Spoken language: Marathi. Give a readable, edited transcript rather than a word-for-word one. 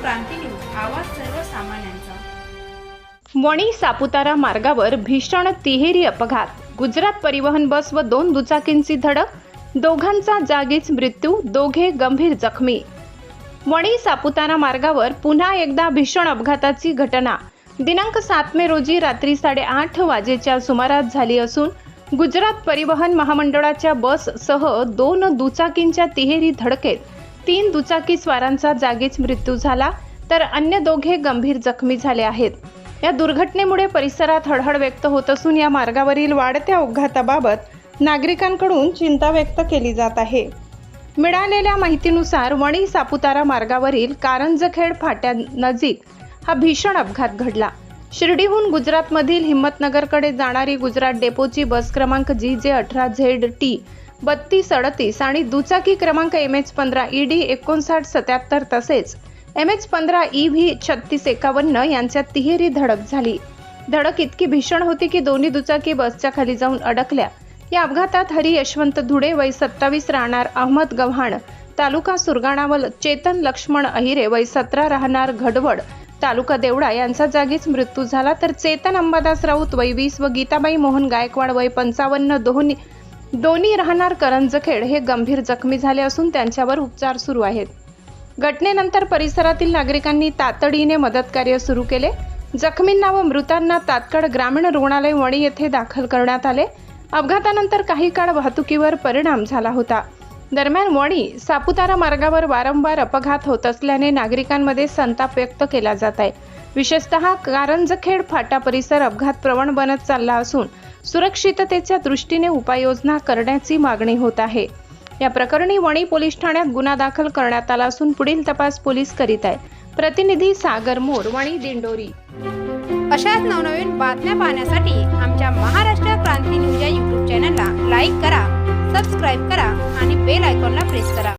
क्रांती न्यूज, आवाज सर्वसामान्यांचा। वणी सापुतारा मार्गावर भीषण तिहेरी अपघात। गुजरात परिवहन बस व 2 दुचाकींची धडक, दोघांचा जागीच मृत्यू, दोघे गंभीर जखमी। वणी सापुतारा मार्गावर पुन्हा एकदा भीषण अपघाताची घटना दिनांक 7 मे रोजी रात्री 8:30 वाजेच्या सुमारास झाली असून गुजरात परिवहन महामंडळाच्या बससह 2 दुचाकींच्या तिहेरी धडकेत 3 दुचाकी स्वारांचा जागीच मृत्यू झाला, तर अन्य दोघे गंभीर जखमी झाले आहेत। या दुर्घटनेमुळे परिसरात हळहळ व्यक्त होत असून या मार्गावरील वाढत्या अपघाताबाबत नागरिकांकडून चिंता व्यक्त केली जात आहे। मिळालेल्या माहितीनुसार वणी सापुतारा मार्गावरील कारंजखेड फाट्यानजीक हा भीषण अपघात घडला। शिर्डीहून गुजरातमधील हिम्मतनगरकडे जाणारी गुजरात डेपोची बस क्रमांक GJ18ZT 3238 आणि दुचाकी क्रमांक MH15 ED 5977 तसेच MH15 EV 3651 यांच्यात तिहेरी धडक झाली। धडक इतकी भीषण होती की दोन्ही दुचाकी बसच्या खाली जाऊन अडकल्या। या अपघातात हरी यशवंत धुडे वय 27 राहणार अहमद गव्हाण तालुका सुरगाणा व चेतन लक्ष्मण अहिरे वय 17 राहणार घडवड तालुका देवडा यांचा जागीच मृत्यू झाला, तर चेतन अंबादास राऊत वय 20 व गीताबाई मोहन गायकवाड वय 55 दोन्ही राहणार करंजखेड हे गंभीर जखमी झाले असून त्यांच्यावर उपचार सुरू आहेत। घटनेनंतर परिसरातील नागरिकांनी तातडीने मदत कार्य सुरू केले। जखमींना व मृतांना तात्काळ ग्रामीण रुग्णालय वणी येथे दाखल करण्यात आले। अपघातानंतर काही काळ वाहतुकीवर परिणाम झाला होता। दरम्यान वणी सापुतारा मार्गावर वारंवार अपघात होत असल्याने नागरिकांमध्ये संताप व्यक्त केला जात आहे। विशेषतः कारंजखेड फाटा परिसर अपघात प्रवण बनत चालला असून सुरक्षिततेच्या दृष्टीने उपाययोजना करण्याची मागणी होत आहे। या प्रकरणी वणी पोलीस ठाण्यात गुन्हा दाखल करण्यात आला असून पुढील तपास पोलीस करीत आहे। प्रतिनिधी सागर मोर, वणी दिंडोरी। अशाच नवनवीन बातम्या पाहण्यासाठी आमच्या महाराष्ट्र क्रांती न्यूज या YouTube चॅनलला लाईक करा, सबस्क्राईब करा आणि बेल आयकॉनला प्रेस करा।